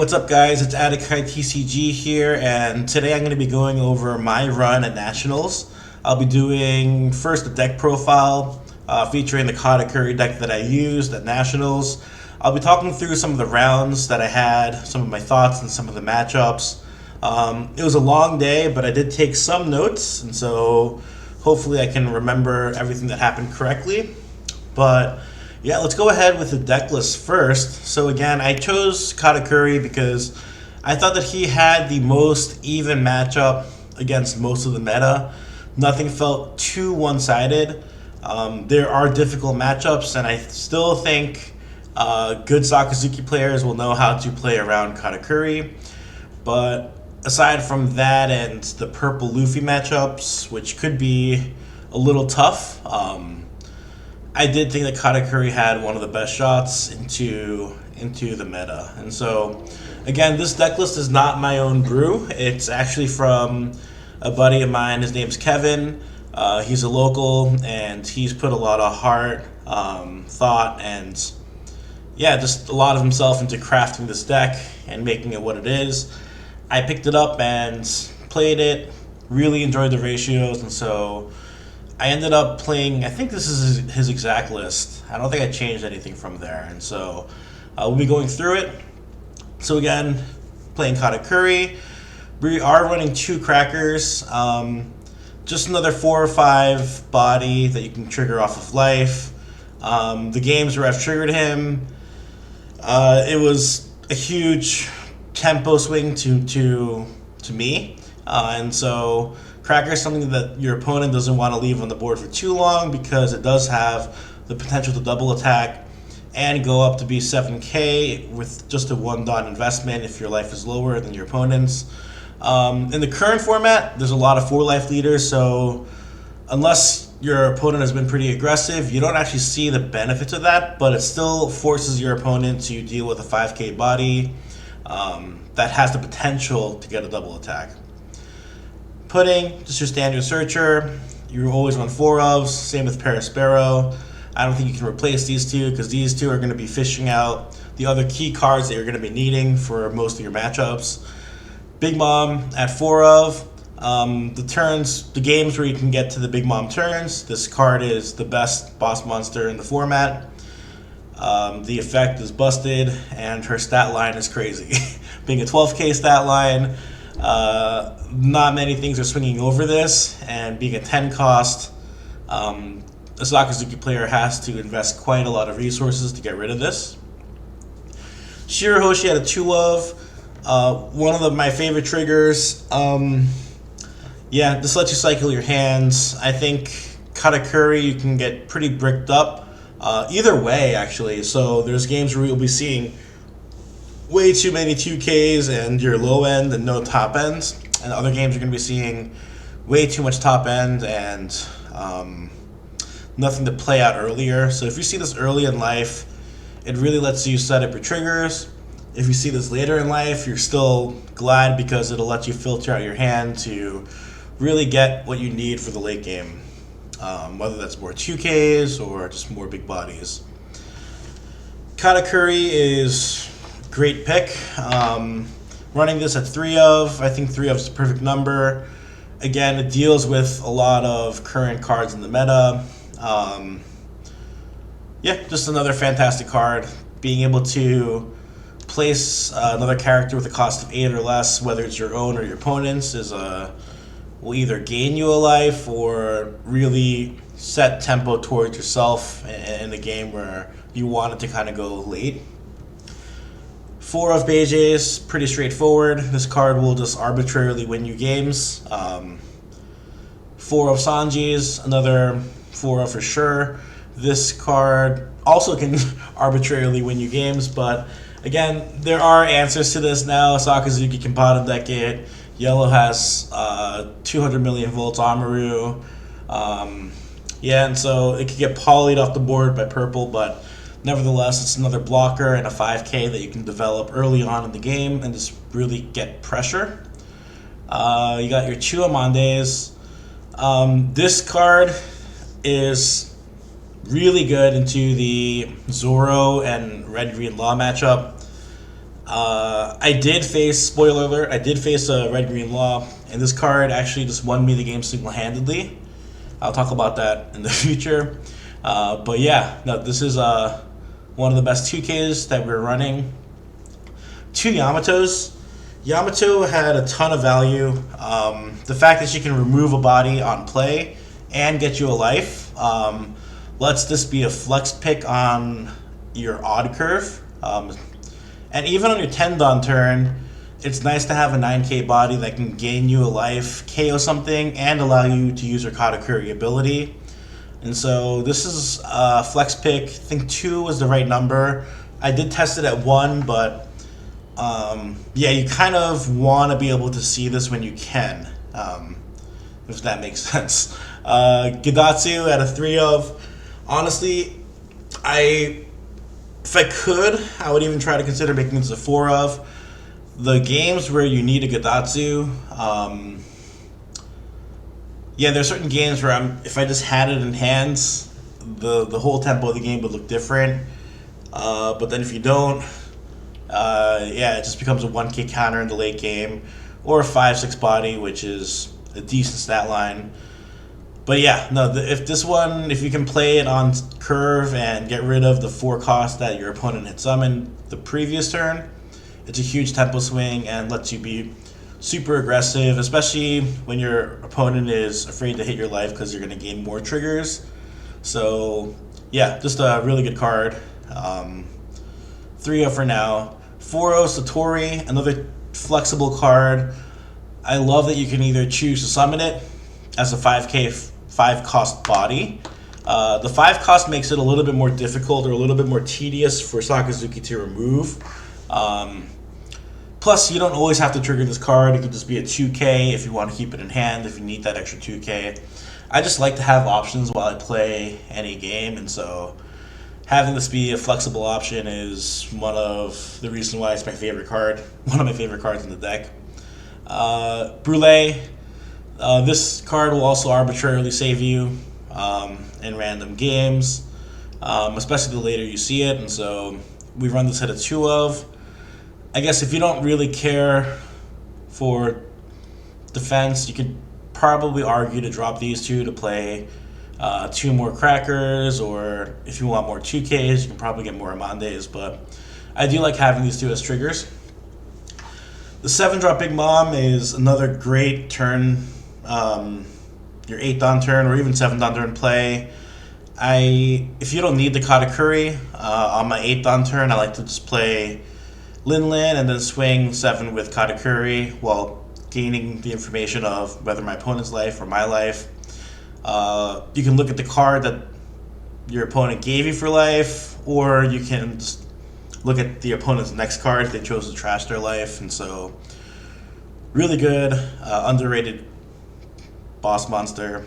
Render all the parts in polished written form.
What's up guys? It's Adakai TCG here, and today I'm going to be going over my run at Nationals. I'll be doing first a deck profile featuring the Katakuri deck that I used at Nationals. I'll be talking through some of the rounds that I had, some of my thoughts, and some of the matchups. It was a long day, but I did take some notes, and so hopefully I can remember everything that happened correctly. But yeah, let's go ahead with the deck list first. So again, I chose Katakuri because I thought that he had the most even matchup against most of the meta. Nothing felt too one-sided. There are difficult matchups, and I still think good Sakazuki players will know how to play around Katakuri. But aside from that and the purple Luffy matchups, which could be a little tough, I did think that Katakuri had one of the best shots into the meta. And so, again, this deck list is not my own brew. It's actually from a buddy of mine. His name's Kevin. He's a local, and he's put a lot of heart, thought, and yeah, just a lot of himself into crafting this deck and making it what it is. I picked it up and played it, really enjoyed the ratios, and so I ended up playing, I think this is his exact list. I don't think I changed anything from there. And so we'll be going through it. So again, playing Katakuri. We are running 2 crackers. Just another 4 or 5 body that you can trigger off of life. The games where I've triggered him, it was a huge tempo swing to me. And so Cracker is something that your opponent doesn't want to leave on the board for too long because it does have the potential to double attack and go up to be 7k with just a 1 dot investment if your life is lower than your opponent's. In the current format, there's a lot of 4 life leaders, so unless your opponent has been pretty aggressive, you don't actually see the benefits of that, but it still forces your opponent to deal with a 5k body that has the potential to get a double attack. Pudding, just your standard searcher. You always run 4 ofs. Same with Paraspero. I don't think you can replace these 2 because these 2 are going to be fishing out the other key cards that you're going to be needing for most of your matchups. Big Mom at 4 of. The games where you can get to the Big Mom turns. This card is the best boss monster in the format. The effect is busted, and her stat line is crazy. Being a 12k stat line, not many things are swinging over this, and being a 10 cost, a Sakazuki player has to invest quite a lot of resources to get rid of this. Shirahoshi had a 2 of, one of my favorite triggers. Yeah, this lets you cycle your hands. I think Katakuri you can get pretty bricked up either way actually, so there's games where you'll be seeing way too many 2Ks and your low end and no top ends. And other games you're going to be seeing way too much top end and nothing to play out earlier. So if you see this early in life, it really lets you set up your triggers. If you see this later in life, you're still glad because it'll let you filter out your hand to really get what you need for the late game. Whether that's more 2Ks or just more big bodies. Katakuri is great pick. Running this at 3 of, I think 3 of is the perfect number. Again, it deals with a lot of current cards in the meta. Yeah, just another fantastic card. Being able to place another character with a cost of 8 or less, whether it's your own or your opponent's, will either gain you a life or really set tempo towards yourself in the game where you want it to kind of go late. 4 of Beige's, pretty straightforward. This card will just arbitrarily win you games. 4 of Sanji's, another 4 of for sure. This card also can arbitrarily win you games, but again, there are answers to this now. Sakazuki can bottom deck it. Yellow has 200 million volts Amaru. Yeah, and so it could get polyed off the board by purple, but nevertheless, it's another blocker and a 5k that you can develop early on in the game and just really get pressure. You got your 2 Amandes. This card is really good into the Zoro and Red Green Law matchup. I did face, spoiler alert, I did face a red green law, and this card actually just won me the game single handedly. I'll talk about that in the future. But yeah, no, this is one of the best 2Ks that we're running. 2 Yamatos. Yamato had a ton of value. The fact that she can remove a body on play and get you a life lets this be a flex pick on your odd curve. And even on your 10 Don turn, it's nice to have a 9k body that can gain you a life, KO something, and allow you to use your Katakuri ability. And so this is a flex pick. I think 2 was the right number. I did test it at 1, but yeah, you kind of want to be able to see this when you can, if that makes sense. Gidatsu at a 3 of. Honestly, if I could, I would even try to consider making this a 4 of. The games where you need a Gidatsu, yeah, there's certain games where if I just had it in hands, the whole tempo of the game would look different. But then if you don't, yeah, it just becomes a 1k counter in the late game, or a 5/6 body, which is a decent stat line. But yeah, no, if you can play it on curve and get rid of the 4 cost that your opponent had summoned the previous turn, it's a huge tempo swing and lets you be super aggressive, especially when your opponent is afraid to hit your life because you're going to gain more triggers. So yeah, just a really good card. 3-0 for now. 4-0 Satori, another flexible card. I love that you can either choose to summon it as a 5 cost body. The 5 cost makes it a little bit more difficult or a little bit more tedious for Sakazuki to remove. Plus, you don't always have to trigger this card. It could just be a 2k if you want to keep it in hand, if you need that extra 2k. I just like to have options while I play any game, and so having this be a flexible option is one of the reasons why it's my favorite card. One of my favorite cards in the deck. Brule. This card will also arbitrarily save you in random games, especially the later you see it, and so we run this at a 2 of. I guess if you don't really care for defense, you could probably argue to drop these 2 to play 2 more crackers, or if you want more 2Ks, you can probably get more Amandes, but I do like having these 2 as triggers. The 7-drop Big Mom is another great turn, your 8-don turn or even 7-don turn play. If you don't need the Katakuri, on my 8-don turn, I like to just play Lin and then swing 7 with Katakuri while gaining the information of whether my opponent's life or my life. You can look at the card that your opponent gave you for life, or you can just look at the opponent's next card if they chose to trash their life. And so, really good, underrated boss monster.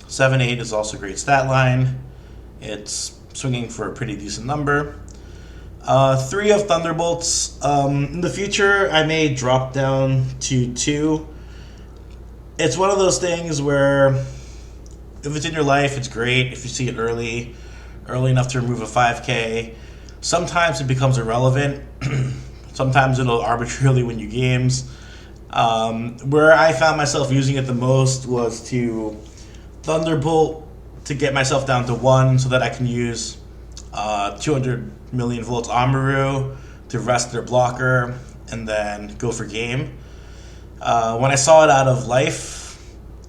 7-8 is also a great stat line. It's swinging for a pretty decent number. 3 of Thunderbolts. In the future, I may drop down to 2. It's one of those things where if it's in your life, it's great. If you see it early enough to remove a 5k, sometimes it becomes irrelevant. Sometimes it'll arbitrarily win you games. Where I found myself using it the most was to Thunderbolt to get myself down to 1 so that I can use 200 million volts Amaru to rest their blocker and then go for game. When I saw it out of life,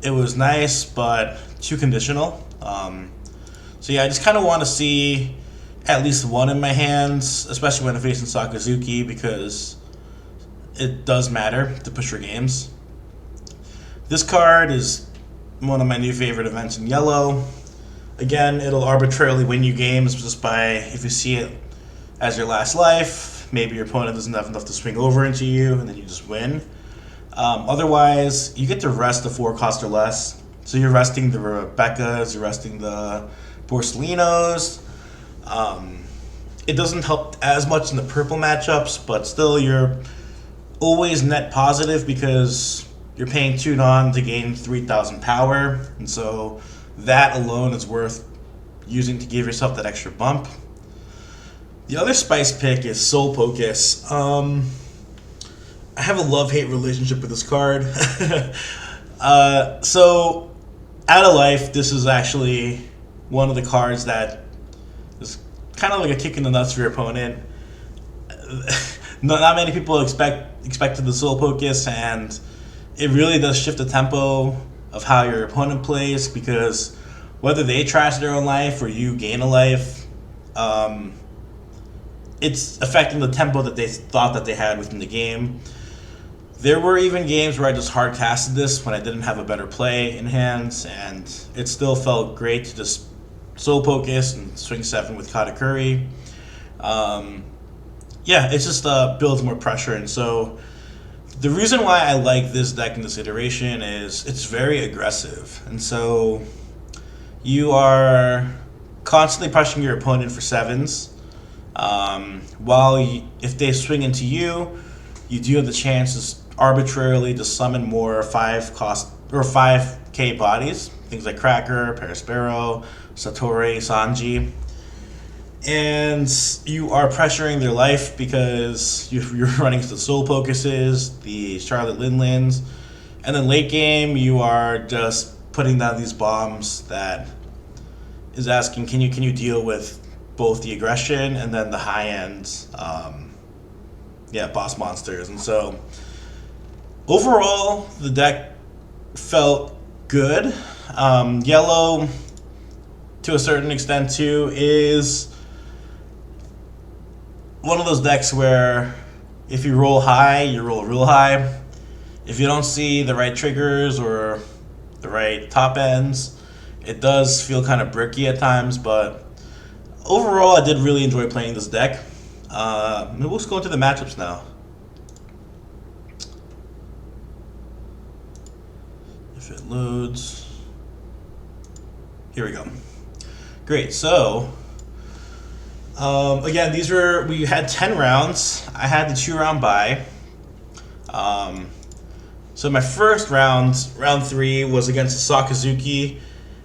it was nice, but too conditional. So yeah, I just kind of want to see at least 1 in my hands, especially when I'm facing Sakazuki, because it does matter to push your games. This card is one of my new favorite events in yellow. Again, it'll arbitrarily win you games just by, if you see it as your last life, maybe your opponent doesn't have enough to swing over into you, and then you just win. Otherwise, you get to rest the 4 cost or less. So you're resting the Rebecca's, you're resting the Borsalinos. It doesn't help as much in the purple matchups, but still you're always net positive because you're paying 2 non to gain 3,000 power, and so that alone is worth using to give yourself that extra bump. The other spice pick is Soul Pocus. I have a love-hate relationship with this card. So, out of life, this is actually one of the cards that is kind of like a kick in the nuts for your opponent. Not many people expected the Soul Focus, and it really does shift the tempo of how your opponent plays, because whether they trash their own life or you gain a life, it's affecting the tempo that they thought that they had within the game. There were even games where I just hard casted this when I didn't have a better play in hands, and it still felt great to just Soul Focus and swing 7 with Katakuri. Yeah, it just builds more pressure, and so the reason why I like this deck in this iteration is it's very aggressive, and so you are constantly pushing your opponent for 7s. If they swing into you, you do have the chance to arbitrarily just summon more 5-cost or 5k bodies, things like Cracker, Perispero, Satori, Sanji. And you are pressuring their life because you're running the Soul Focuses, the Charlotte Linlands, and then late game you are just putting down these bombs that is asking, can you deal with both the aggression and then the high end, boss monsters. And so overall, the deck felt good. Yellow, to a certain extent too, is one of those decks where if you roll high, you roll real high. If you don't see the right triggers or the right top ends, it does feel kind of bricky at times, but overall, I did really enjoy playing this deck. We'll just go into the matchups now. If it loads. Here we go. Great, so again, we had 10 rounds. I had the 2-round bye. So my first round 3, was against Sakazuki,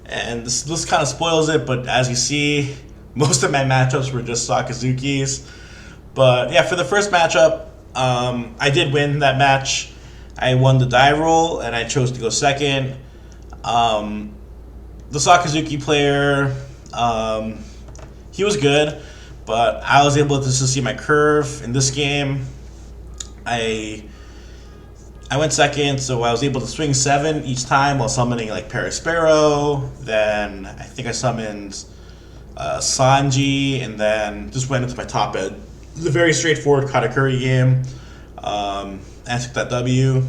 and this kind of spoils it, but as you see, most of my matchups were just Sakazukis. But yeah, for the first matchup, I did win that match. I won the die roll, and I chose to go second. The Sakazuki player, he was good, but I was able to just see my curve in this game. I went second, so I was able to swing 7 each time while summoning like Perispero. Then I think I summoned Sanji, and then just went into my top end. It was a very straightforward Katakuri game. And I took that W.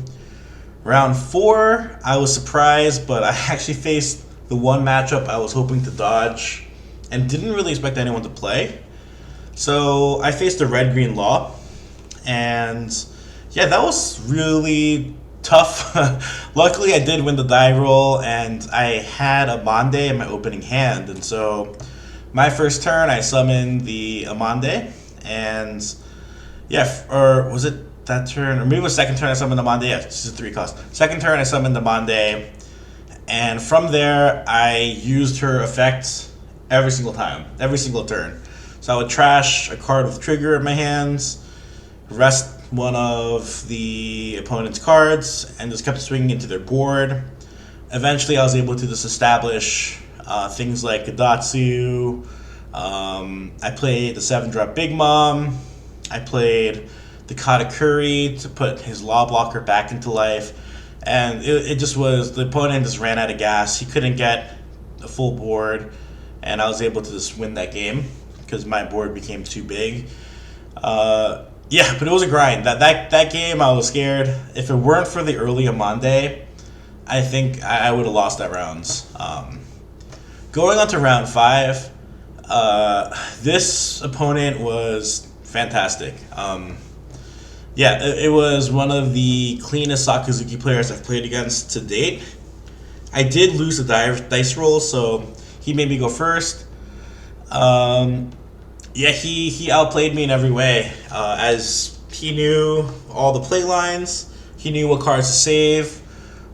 Round 4, I was surprised, but I actually faced the one matchup I was hoping to dodge and didn't really expect anyone to play. So I faced the Red-Green Law, and yeah, that was really tough. Luckily, I did win the die roll, and I had a Amande in my opening hand, and so my first turn, I summoned the Amande, and yeah, or was it that turn? Or maybe it was second turn I summoned the Amande. Yeah, it's just a 3-cost. Second turn I summoned the Amande, and from there I used her effect every single time, every single turn. So I would trash a card with trigger in my hands, rest one of the opponent's cards, and just kept swinging into their board. Eventually I was able to just establish things like Gadatsu. I played the 7-drop Big Mom. I played the Katakuri to put his Law Blocker back into life. And it just was, the opponent just ran out of gas. He couldn't get a full board, and I was able to just win that game because my board became too big. Yeah, but it was a grind. That game, I was scared. If it weren't for the early Amande, I think I would have lost that rounds. Going on to round 5, this opponent was fantastic. Yeah, it was one of the cleanest Sakazuki players I've played against to date. I did lose the dice roll, so he made me go first. Yeah, he outplayed me in every way, as he knew all the play lines, he knew what cards to save,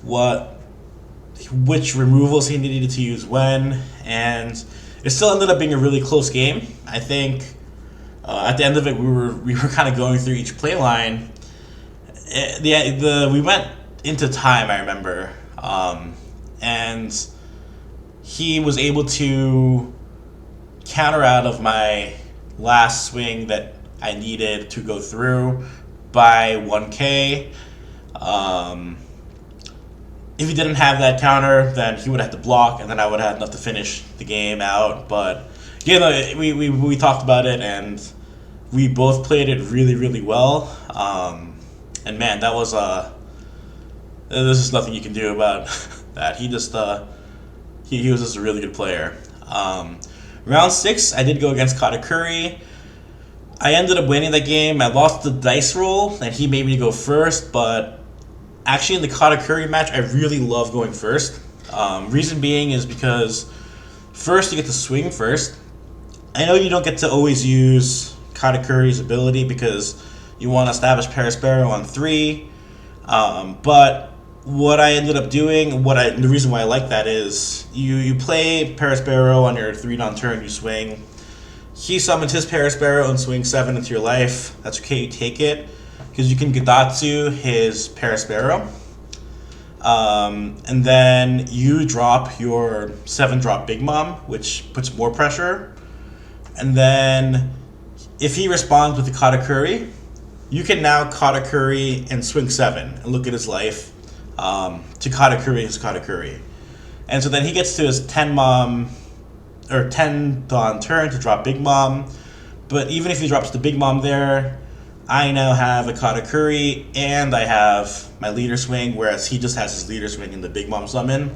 which removals he needed to use when, and it still ended up being a really close game. I think at the end of it, we were kind of going through each play line. we went into time, I remember, and he was able to counter out of my last swing that I needed to go through by 1K. If he didn't have that counter, then he would have to block, and then I would have enough to finish the game out. But yeah, no, we talked about it, and we both played it really, really well. And man, that was there's just nothing you can do about that. He just he was just a really good player. Round 6, I did go against Katakuri. I ended up winning that game. I lost the dice roll, and he made me go first. But actually, in the Katakuri match, I really love going first. Reason being is because first you get to swing first. I know you don't get to always use Katakuri's ability because you want to establish Paraspero on 3. But what I ended up doing, the reason why I like that is you play Paraspero on your 3-down turn, you swing. He summons his Paraspero and swings 7 into your life. That's okay, you take it, because you can Gadatsu his Paraspero. And then you drop your 7-drop Big Mom, which puts more pressure. And then if he responds with the Katakuri, you can now Katakuri and swing 7 and look at his life to Katakuri his Katakuri. And so then he gets to his 10 Mom or 10 Dawn turn to drop Big Mom. But even if he drops the Big Mom there, I now have a Katakuri and I have my leader swing, whereas he just has his leader swing and the Big Mom summon.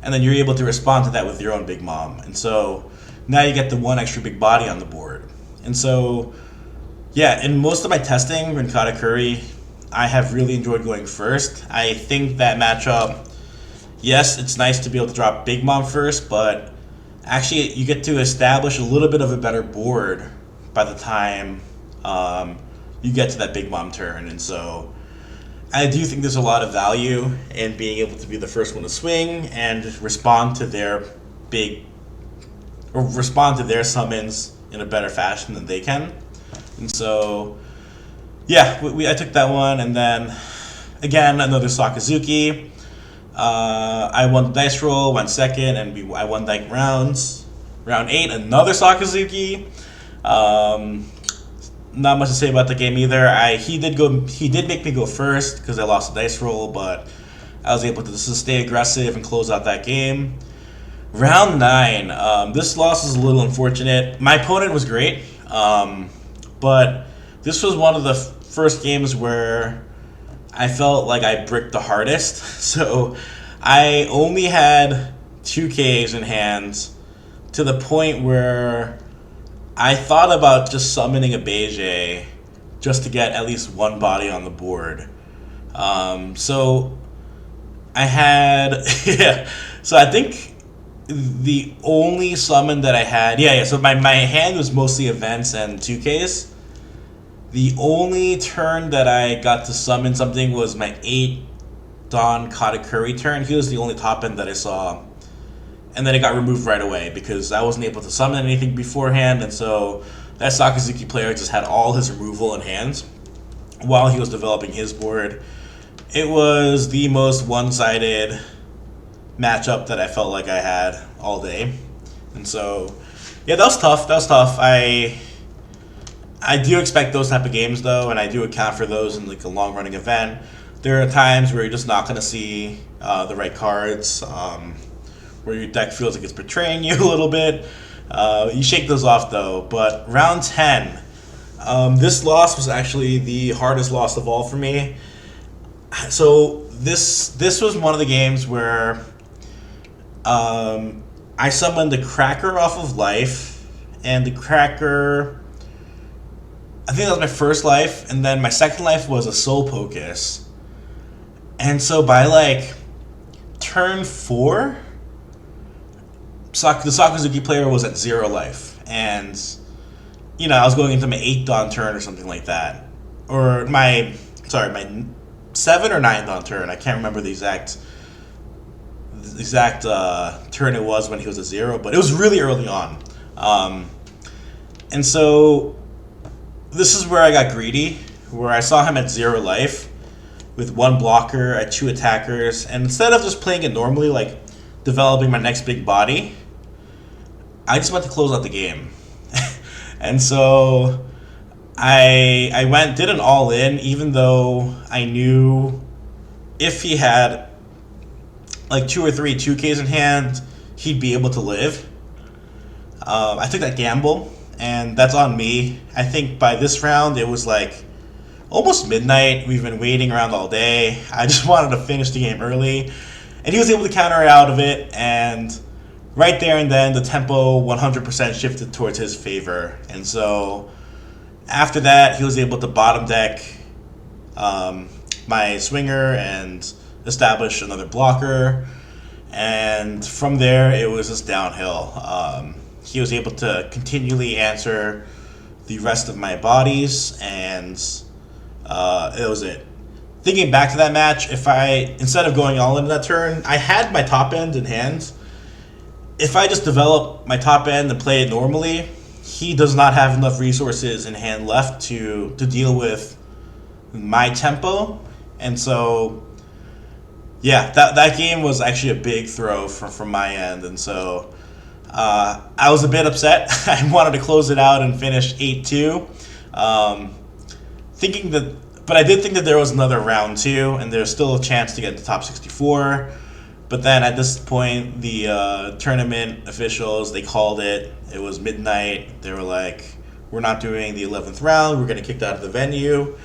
And then you're able to respond to that with your own Big Mom. And so now you get the 1 extra big body on the board. And so, yeah, in most of my testing in Katakuri, I have really enjoyed going first. I think that matchup, yes, it's nice to be able to drop Big Mom first, but actually you get to establish a little bit of a better board by the time you get to that Big Mom turn. And so I do think there's a lot of value in being able to be the first one to swing and respond to their summons in a better fashion than they can. And so, yeah, I took that one, and then again another Sakazuki. I won the dice roll, went second, and I won like rounds. Round 8, another Sakazuki. Not much to say about the game either. He did make me go first because I lost the dice roll, but I was able to just stay aggressive and close out that game. Round 9. This loss is a little unfortunate. My opponent was great, but this was one of the first games where I felt like I bricked the hardest. So I only had 2 Ks in hand to the point where I thought about just summoning a Beige just to get at least 1 body on the board. So I had yeah. So I think the only summon that I had, so my hand was mostly events and 2Ks. The only turn that I got to summon something was my 8 Dawn Katakuri turn. He was the only top end that I saw. And then it got removed right away because I wasn't able to summon anything beforehand, and so that Sakazuki player just had all his removal in hand while he was developing his board. It was the most one-sided matchup that I felt like I had all day. And so, yeah, that was tough. I do expect those type of games, though, and I do account for those in like a long-running event. There are times where you're just not going to see the right cards, where your deck feels like it's betraying you a little bit. You shake those off, though. But round 10, this loss was actually the hardest loss of all for me. So this was one of the games where I summoned the Cracker off of life, and the Cracker, I think that was my first life, and then my second life was a Soul Pocus. And so by like turn 4, the Sakazuki player was at 0 life, and I was going into my 8 Dawn turn or something like that, or my 7 or 9 Dawn turn. I can't remember the exact turn it was when he was at 0, but it was really early on. And so this is where I got greedy, where I saw him at 0 life, with 1 blocker at 2 attackers, and instead of just playing it normally, like developing my next big body, I just went to close out the game. And so I did an all in, even though I knew if he had like 2 or 3 2Ks in hand, he'd be able to live. I took that gamble, and that's on me. I think by this round it was like almost midnight. We've been waiting around all day. I just wanted to finish the game early, and he was able to counter out of it, and right there and then the tempo 100% shifted towards his favor. And so after that, he was able to bottom deck my swinger and establish another blocker, and from there it was just downhill. He was able to continually answer the rest of my bodies, and it was it. Thinking back to that match, if I, instead of going all into that turn, I had my top end in hand. If I just develop my top end and play it normally, he does not have enough resources in hand left to deal with my tempo. And so, yeah, that game was actually a big throw from my end. And so I was a bit upset. I wanted to close it out and finish 8-2. But I did think that there was another round 2, and there's still a chance to get to top 64. But then at this point, the tournament officials, they called it. It was midnight. They were like, we're not doing the 11th round. We're getting kicked out of the venue.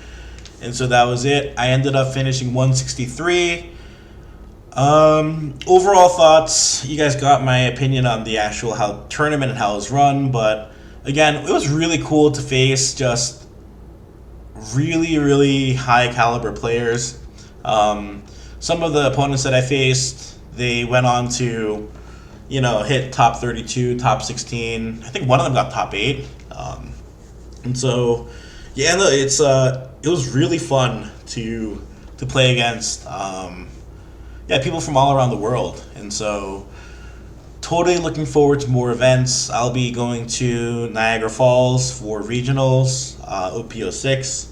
And so that was it. I ended up finishing 163. Overall thoughts, you guys got my opinion on the actual tournament and how it was run. But again, it was really cool to face just really, really high caliber players. Some of the opponents that I faced, they went on to, hit top 32, top 16. I think one of them got top 8. And so, yeah, no, it was really fun to play against, people from all around the world. And so, totally looking forward to more events. I'll be going to Niagara Falls for regionals, OP06.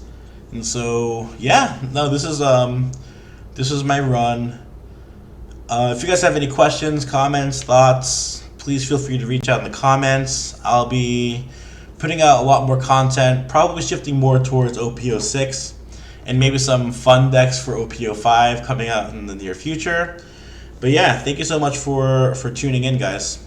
And so, yeah, no, this is my run. If you guys have any questions, comments, thoughts, please feel free to reach out in the comments. I'll be putting out a lot more content, probably shifting more towards OP06, and maybe some fun decks for OP05 coming out in the near future. But yeah, thank you so much for tuning in, guys.